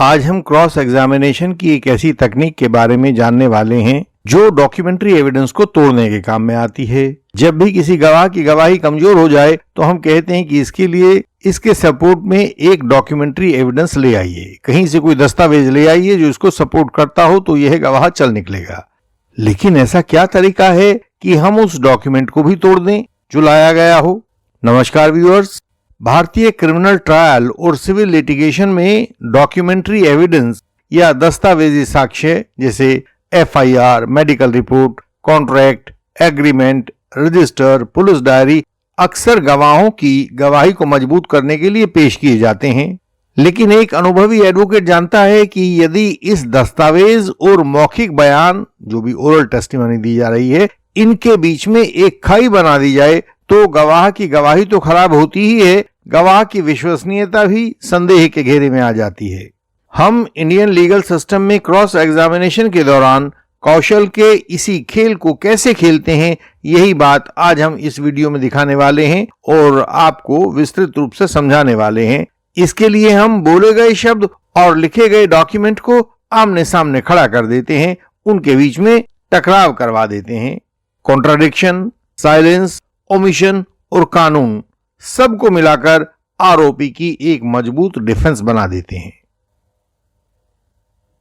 आज हम cross examination की एक ऐसी तकनीक के बारे में जानने वाले हैं जो डॉक्यूमेंट्री एविडेंस को तोड़ने के काम में आती है। जब भी किसी गवाह की गवाही कमजोर हो जाए तो हम कहते हैं कि इसके लिए इसके सपोर्ट में एक डॉक्यूमेंट्री एविडेंस ले आइए, कहीं से कोई दस्तावेज ले आइए जो इसको सपोर्ट करता हो तो यह गवाह चल निकलेगा। लेकिन ऐसा क्या तरीका है कि हम उस डॉक्यूमेंट को भी तोड़ दें जो लाया गया हो? नमस्कार व्यूअर्स, भारतीय क्रिमिनल ट्रायल और सिविल लिटिगेशन में डॉक्यूमेंट्री एविडेंस या दस्तावेजी साक्ष्य जैसे FIR, medical report, contract, agreement, register, police diary अक्सर गवाहों की गवाही को मजबूत करने के लिए पेश किए जाते हैं। लेकिन एक अनुभवी एडवोकेट जानता है कि यदि इस दस्तावेज और मौखिक बयान जो भी ओरल टेस्टिमनी दी जा रही है, इनके बीच में एक खाई बना दी जाए तो गवाह की गवाही तो खराब होती ही है, गवाह की विश्वसनीयता भी संदेह के घेरे में आ जाती है। हम इंडियन लीगल सिस्टम में क्रॉस एग्जामिनेशन के दौरान कौशल के इसी खेल को कैसे खेलते हैं, यही बात आज हम इस वीडियो में दिखाने वाले हैं और आपको विस्तृत रूप से समझाने वाले हैं। इसके लिए हम बोले गए शब्द और लिखे गए डॉक्यूमेंट को आमने सामने खड़ा कर देते हैं, उनके बीच में टकराव करवा देते हैं। कॉन्ट्राडिक्शन, साइलेंस, ओमिशन और कानून सबको मिलाकर आरोपी की एक मजबूत डिफेंस बना देते हैं।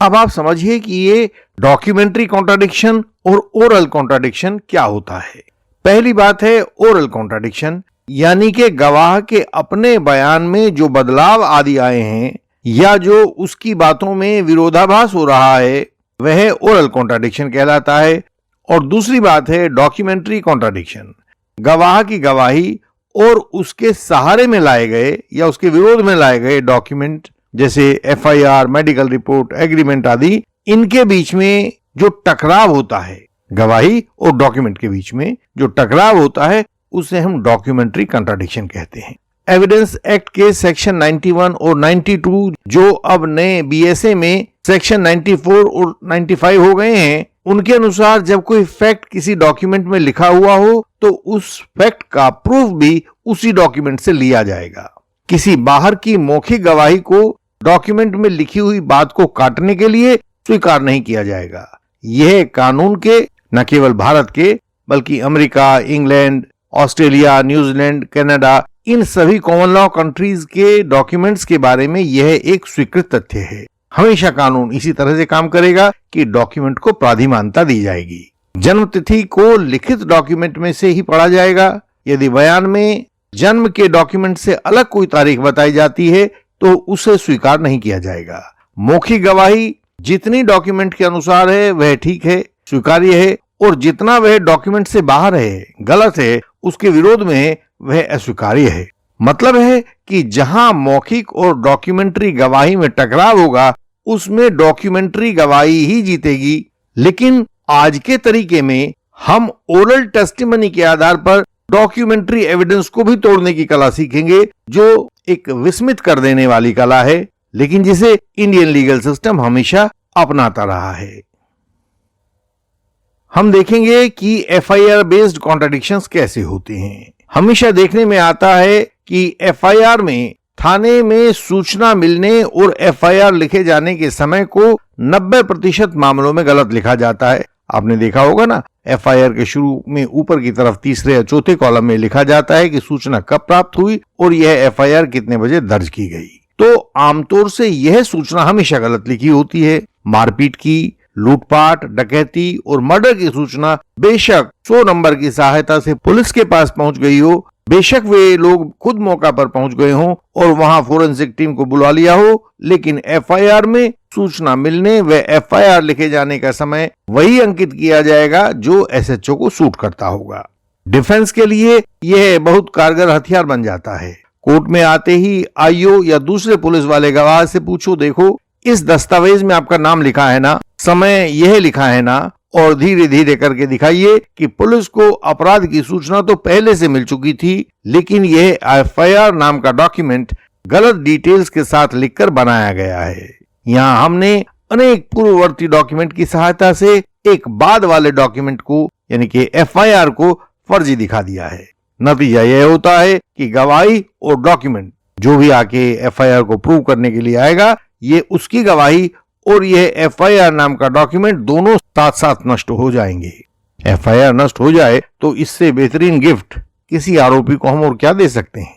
अब आप समझिए कि ये डॉक्यूमेंट्री कॉन्ट्राडिक्शन और ओरल कॉन्ट्राडिक्शन क्या होता है। पहली बात है ओरल कॉन्ट्राडिक्शन, यानी कि गवाह के अपने बयान में जो बदलाव आदि आए हैं या जो उसकी बातों में विरोधाभास हो रहा है वह ओरल कॉन्ट्राडिक्शन कहलाता है। और दूसरी बात है डॉक्यूमेंट्री कॉन्ट्राडिक्शन, गवाह की गवाही और उसके सहारे में लाए गए या उसके विरोध में लाए गए डॉक्यूमेंट जैसे एफआईआर, मेडिकल रिपोर्ट, एग्रीमेंट आदि, इनके बीच में जो टकराव होता है, गवाही और डॉक्यूमेंट के बीच में जो टकराव होता है उसे हम डॉक्यूमेंट्री कॉन्ट्राडिक्शन कहते हैं। एविडेंस एक्ट के सेक्शन 91 और 92 जो अब नए बीएसए में सेक्शन 94 और 95 हो गए हैं, उनके अनुसार जब कोई फैक्ट किसी डॉक्यूमेंट में लिखा हुआ हो तो उस फैक्ट का प्रूफ भी उसी डॉक्यूमेंट से लिया जाएगा। किसी बाहर की मौखिक गवाही को डॉक्यूमेंट में लिखी हुई बात को काटने के लिए स्वीकार नहीं किया जाएगा। यह कानून के न केवल भारत के बल्कि America, England, Australia, New Zealand, Canada, इन सभी कॉमन लॉ कंट्रीज के डॉक्यूमेंट्स के बारे में यह एक स्वीकृत तथ्य है। हमेशा कानून इसी तरह से काम करेगा कि डॉक्यूमेंट को प्राधिमानता दी जाएगी। जन्म तिथि को लिखित डॉक्यूमेंट में से ही पढ़ा जाएगा। यदि बयान में जन्म के डॉक्यूमेंट से अलग कोई तारीख बताई जाती है तो उसे स्वीकार नहीं किया जाएगा। मौखिक गवाही जितनी डॉक्यूमेंट के अनुसार है वह ठीक है, स्वीकार्य है, और जितना वह डॉक्यूमेंट से बाहर है, गलत है, उसके विरोध में है, वह अस्वीकार्य है। मतलब है कि जहां मौखिक और डॉक्यूमेंट्री गवाही में टकराव होगा उसमें डॉक्यूमेंट्री गवाही ही जीतेगी। लेकिन आज के तरीके में हम ओरल टेस्टिमनी के आधार पर डॉक्यूमेंट्री एविडेंस को भी तोड़ने की कला सीखेंगे, जो एक विस्मित कर देने वाली कला है, लेकिन जिसे इंडियन लीगल सिस्टम हमेशा अपनाता रहा है। हम देखेंगे कि एफआईआर बेस्ड कॉन्ट्राडिक्शंस कैसे होते हैं। हमेशा देखने में आता है कि एफआईआर में थाने में सूचना मिलने और एफआईआर लिखे जाने के समय को 90% मामलों में गलत लिखा जाता है। आपने देखा होगा ना, एफआईआर के शुरू में ऊपर की तरफ तीसरे या चौथे कॉलम में लिखा जाता है कि सूचना कब प्राप्त हुई और यह एफआईआर कितने बजे दर्ज की गई। तो आमतौर से यह सूचना हमेशा गलत लिखी होती है। मारपीट की, लूटपाट, डकैती और मर्डर की सूचना बेशक 100 नंबर की सहायता से पुलिस के पास पहुंच गई हो, बेशक वे लोग खुद मौका पर पहुंच गए हों और वहां फोरेंसिक टीम को बुला लिया हो, लेकिन एफआईआर में सूचना मिलने व एफआईआर लिखे जाने का समय वही अंकित किया जाएगा जो एसएचओ को सूट करता होगा। डिफेंस के लिए यह बहुत कारगर हथियार बन जाता है। कोर्ट में आते ही आईओ या दूसरे पुलिस वाले गवाह से पूछो, देखो इस दस्तावेज में आपका नाम लिखा है ना, समय यह लिखा है ना, और धीरे धीरे करके दिखाइए कि पुलिस को अपराध की सूचना तो पहले से मिल चुकी थी, लेकिन यह एफआईआर नाम का डॉक्यूमेंट गलत डिटेल्स के साथ लिखकर बनाया गया है। यहाँ हमने अनेक पूर्ववर्ती डॉक्यूमेंट की सहायता से एक बाद वाले डॉक्यूमेंट को यानी कि एफआईआर को फर्जी दिखा दिया है। नतीजा यह होता है कि गवाही और डॉक्यूमेंट जो भी आके एफआईआर को प्रूव करने के लिए आएगा, ये उसकी गवाही और यह एफआईआर नाम का डॉक्यूमेंट दोनों साथ साथ नष्ट हो जाएंगे। एफआईआर नष्ट हो जाए तो इससे बेहतरीन गिफ्ट किसी आरोपी को हम और क्या दे सकते हैं।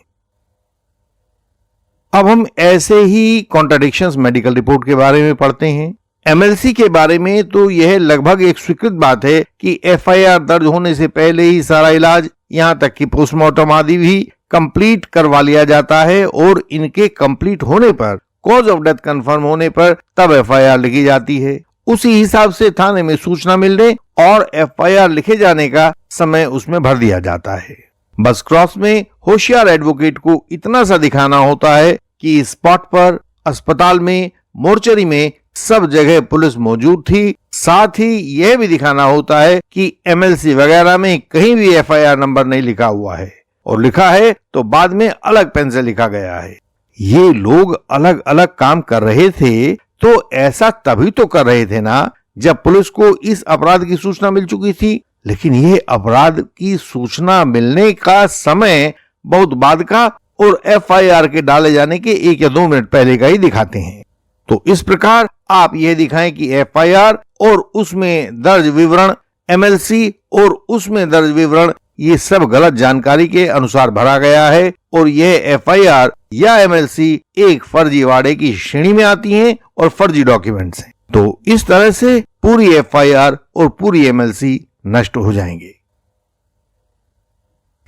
अब हम ऐसे ही कॉन्ट्राडिक्शंस मेडिकल रिपोर्ट के बारे में पढ़ते हैं। एमएलसी के बारे में तो यह लगभग एक स्वीकृत बात है कि एफआईआर दर्ज होने से पहले ही सारा इलाज, यहां तक कि पोस्टमार्टम आदि भी कंप्लीट करवा लिया जाता है और इनके कंप्लीट होने पर, कॉज ऑफ डेथ कंफर्म होने पर तब एफआईआर लिखी जाती है। उसी हिसाब से थाने में सूचना मिलने और एफआईआर लिखे जाने का समय उसमें भर दिया जाता है। बस क्रॉस में होशियार एडवोकेट को इतना सा दिखाना होता है कि स्पॉट पर, अस्पताल में, मोर्चरी में सब जगह पुलिस मौजूद थी। साथ ही यह भी दिखाना होता है कि एमएलसी वगैरह में कहीं भी एफआईआर नंबर नहीं लिखा हुआ है, और लिखा है तो बाद में अलग पेन से लिखा गया है। ये लोग अलग अलग काम कर रहे थे तो ऐसा तभी तो कर रहे थे ना जब पुलिस को इस अपराध की सूचना मिल चुकी थी। लेकिन यह अपराध की सूचना मिलने का समय बहुत बाद का और एफआईआर के डाले जाने के 1 या 2 मिनट पहले का ही दिखाते हैं। तो इस प्रकार आप यह दिखाएं कि एफआईआर और उसमें दर्ज विवरण, एमएलसी और उसमें दर्ज विवरण, ये सब गलत जानकारी के अनुसार भरा गया है और यह एफआईआर या एमएलसी एक फर्जीवाड़े की श्रेणी में आती हैं और फर्जी डॉक्यूमेंट्स हैं। तो इस तरह से पूरी एफआईआर और पूरी एमएलसी नष्ट हो जाएंगे।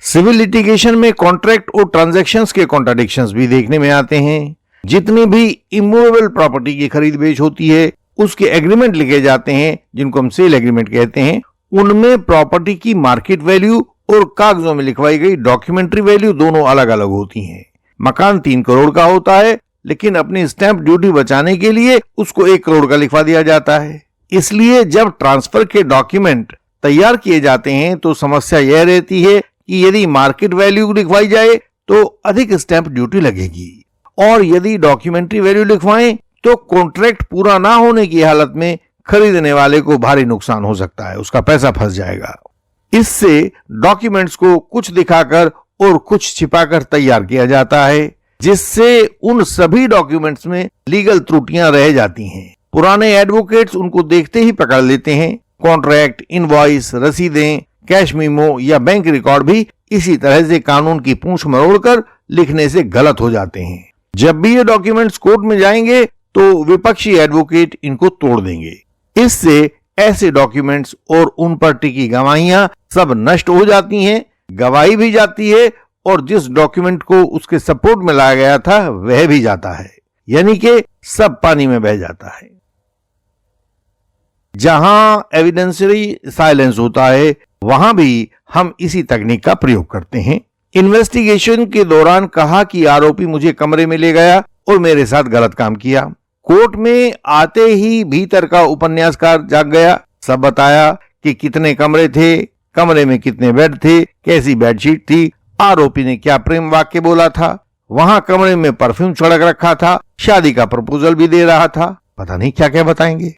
सिविल लिटिगेशन में कॉन्ट्रैक्ट और ट्रांजैक्शंस के कॉन्ट्राडिक्शंस भी देखने में आते हैं। जितनी भी इमूवेबल प्रॉपर्टी की खरीद बेच होती है उसके एग्रीमेंट लिखे जाते हैं, जिनको हम सेल एग्रीमेंट कहते हैं। उनमें प्रॉपर्टी की मार्केट वैल्यू और कागजों में लिखवाई गई डॉक्यूमेंट्री वैल्यू दोनों अलग अलग होती हैं। मकान 3 करोड़ का होता है, लेकिन अपनी स्टैंप ड्यूटी बचाने के लिए उसको 1 करोड़ का लिखवा दिया जाता है। इसलिए जब ट्रांसफर के डॉक्यूमेंट तैयार किए जाते हैं तो समस्या यह रहती है कि यदि मार्केट वैल्यू लिखवाई जाए तो अधिक स्टैंप ड्यूटी लगेगी, और यदि डॉक्यूमेंट्री वैल्यू लिखवाएं तो कॉन्ट्रैक्ट पूरा ना होने की हालत में खरीदने वाले को भारी नुकसान हो सकता है, उसका पैसा फंस जाएगा। इससे डॉक्यूमेंट्स को कुछ दिखाकर और कुछ छिपाकर तैयार किया जाता है, जिससे उन सभी डॉक्यूमेंट्स में लीगल त्रुटियां रह जाती हैं। पुराने एडवोकेट्स उनको देखते ही पकड़ लेते हैं। कॉन्ट्रैक्ट, इनवॉइस, रसीदें, कैश मीमो या बैंक रिकॉर्ड भी इसी तरह से कानून की पूंछ मरोड़कर लिखने से गलत हो जाते हैं। जब भी ये डॉक्यूमेंट्स कोर्ट में जाएंगे तो विपक्षी एडवोकेट इनको तोड़ देंगे। इससे ऐसे डॉक्यूमेंट्स और उन पर टिकी गवाहियां सब नष्ट हो जाती हैं, गवाही भी जाती है और जिस डॉक्यूमेंट को उसके सपोर्ट में लाया गया था वह भी जाता है, यानी कि सब पानी में बह जाता है। जहां एविडेंशियरी साइलेंस होता है वहां भी हम इसी तकनीक का प्रयोग करते हैं। इन्वेस्टिगेशन के दौरान कहा कि आरोपी मुझे कमरे में ले गया और मेरे साथ गलत काम किया। कोर्ट में आते ही भीतर का उपन्यासकार जाग गया, सब बताया कि कितने कमरे थे, कमरे में कितने बेड थे, कैसी बेडशीट थी, आरोपी ने क्या प्रेम वाक्य बोला था, वहां कमरे में परफ्यूम छिड़क रखा था, शादी का प्रपोजल भी दे रहा था, पता नहीं क्या क्या बताएंगे।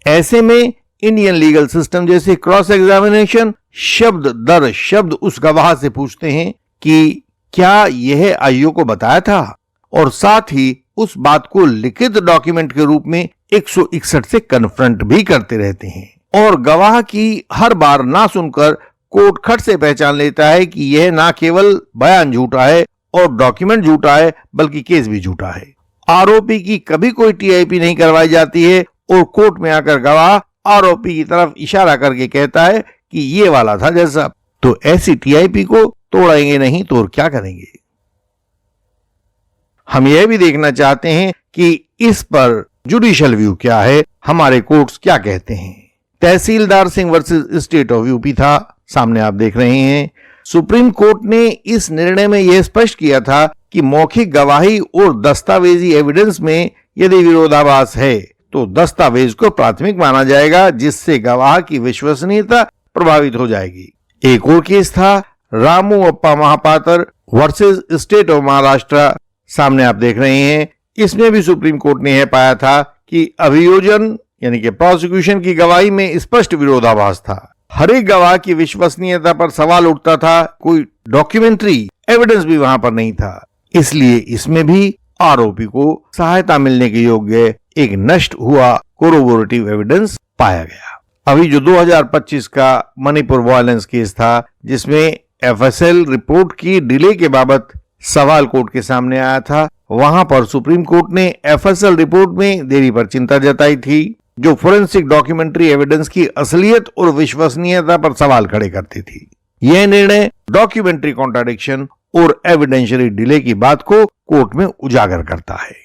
ऐसे में इंडियन लीगल सिस्टम जैसे क्रॉस एग्जामिनेशन शब्द दर शब्द उस गवाह से पूछते हैं कि क्या यह आईओ को बताया था, और साथ ही उस बात को लिखित डॉक्यूमेंट के रूप में 161 से कन्फ्रंट भी करते रहते हैं। और गवाह की हर बार ना सुनकर कोर्ट खट से पहचान लेता है कि यह ना केवल बयान झूठा है और डॉक्यूमेंट झूठा है बल्कि केस भी झूठा है। आरोपी की कभी कोई टीआईपी नहीं करवाई जाती है और कोर्ट में आकर गवाह आरोपी की तरफ इशारा करके कहता है कि ये वाला था जैसा। तो ऐसी टीआईपी को तोड़ेंगे नहीं तो और क्या करेंगे। हम यह भी देखना चाहते हैं कि इस पर जुडिशियल व्यू क्या है, हमारे कोर्ट्स क्या कहते हैं। Tahsildar Singh versus state of UP था, सामने आप देख रहे हैं। सुप्रीम कोर्ट ने इस निर्णय में यह स्पष्ट किया था कि मौखिक गवाही और दस्तावेजी एविडेंस में यदि विरोधाभास है तो दस्तावेज को प्राथमिक माना जाएगा, जिससे गवाह की विश्वसनीयता प्रभावित हो जाएगी। एक और केस था Ramu Appa Mahapatra versus state of Maharashtra, सामने आप देख रहे हैं। इसमें भी सुप्रीम कोर्ट ने यह पाया था कि अभियोजन यानी कि प्रोसिक्यूशन की गवाही में स्पष्ट विरोधाभास था। हर एक गवाह की विश्वसनीयता पर सवाल उठता था, कोई डॉक्यूमेंट्री एविडेंस भी वहां पर नहीं था। इसलिए इसमें भी आरोपी को सहायता मिलने के योग्य एक नष्ट हुआ कोरोबोरेटिव एविडेंस पाया गया। अभी जो 2025 का मणिपुर वायलेंस केस था, जिसमें एफएसएल रिपोर्ट की डिले के बाबत सवाल कोर्ट के सामने आया था, वहां पर सुप्रीम कोर्ट ने एफएसएल रिपोर्ट में देरी पर चिंता जताई थी, जो फोरेंसिक डॉक्यूमेंट्री एविडेंस की असलियत और विश्वसनीयता पर सवाल खड़े करती थी। यह निर्णय डॉक्यूमेंट्री कॉन्ट्राडिक्शन और एविडेंशियरी डिले की बात को कोर्ट में उजागर करता है।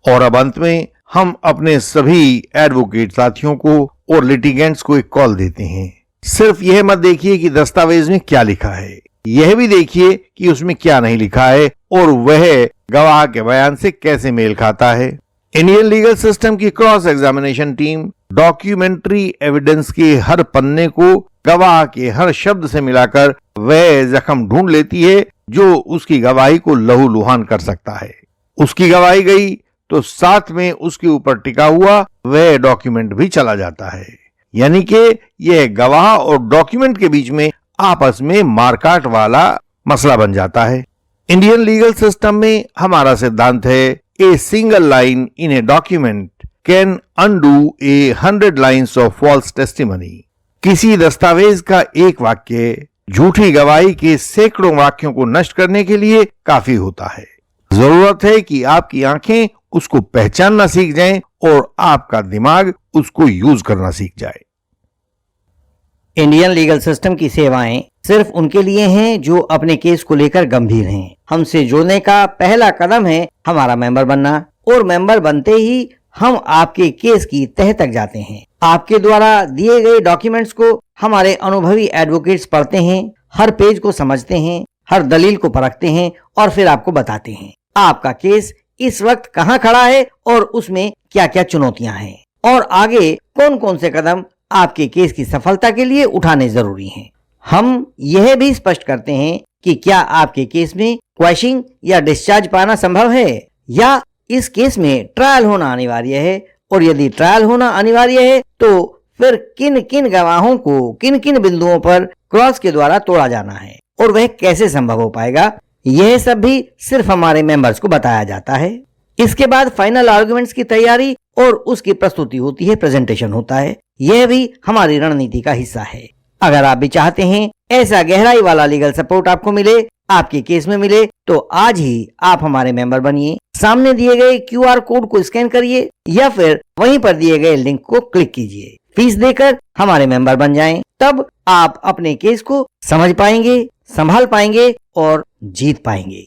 और अब अंत में हम अपने सभी एडवोकेट साथियों को और लिटिगेंट्स को एक कॉल देते हैं। सिर्फ यह मत देखिए कि दस्तावेज में क्या लिखा है, यह भी देखिए कि उसमें क्या नहीं लिखा है और वह गवाह के बयान से कैसे मेल खाता है। इंडियन लीगल सिस्टम की cross examination team documentary evidence के हर पन्ने को गवाह के हर शब्द से मिलाकर वह जख्म ढूंढ लेती है जो उसकी गवाही को लहूलुहान कर सकता है। उसकी गवाही गई तो साथ में उसके ऊपर टिका हुआ वह डॉक्यूमेंट भी चला जाता है, यानी कि यह गवाह और डॉक्यूमेंट के बीच में आपस में मारकाट वाला मसला बन जाता है। इंडियन लीगल सिस्टम में हमारा सिद्धांत है, a single line in a document can undo a 100 lines of false testimony. किसी दस्तावेज का एक वाक्य झूठी गवाही के सैकड़ों वाक्यों को नष्ट करने के लिए काफी होता है। जरूरत है कि आपकी आंखें उसको पहचानना सीख जाएं और आपका दिमाग उसको यूज करना सीख जाए। इंडियन लीगल सिस्टम की सेवाएं सिर्फ उनके लिए हैं जो अपने केस को लेकर गंभीर हैं। हमसे जुड़ने का पहला कदम है हमारा मेंबर बनना, और मेंबर बनते ही हम आपके केस की तह तक जाते हैं। आपके द्वारा दिए गए डॉक्यूमेंट्स को हमारे अनुभवी एडवोकेट्स पढ़ते हैं, हर पेज को समझते हैं, हर दलील को परखते हैं और फिर आपको बताते हैं आपका केस इस वक्त कहां खड़ा है और उसमें क्या क्या चुनौतियां हैं और आगे कौन कौन से कदम आपके केस की सफलता के लिए उठाने जरूरी हैं। हम यह भी स्पष्ट करते हैं कि क्या आपके केस में क्वैशिंग या डिस्चार्ज पाना संभव है या इस केस में ट्रायल होना अनिवार्य है, और यदि ट्रायल होना अनिवार्य है तो फिर किन किन गवाहों को किन किन बिंदुओं पर क्रॉस के द्वारा तोड़ा जाना है और वह कैसे संभव हो पाएगा। यह सब भी सिर्फ हमारे मेंबर्स को बताया जाता है। इसके बाद फाइनल आर्गुमेंट्स की तैयारी और उसकी प्रस्तुति होती है, प्रेजेंटेशन होता है। यह भी हमारी रणनीति का हिस्सा है। अगर आप भी चाहते हैं ऐसा गहराई वाला लीगल सपोर्ट आपको मिले, आपके केस में मिले, तो आज ही आप हमारे मेंबर बनिए। सामने दिए गए QR कोड को स्कैन करिए या फिर वहीं पर दिए गए लिंक को क्लिक कीजिए। फीस देकर हमारे मेंबर बन जाएं। तब आप अपने केस को समझ पाएंगे, संभाल पाएंगे और जीत पाएंगे।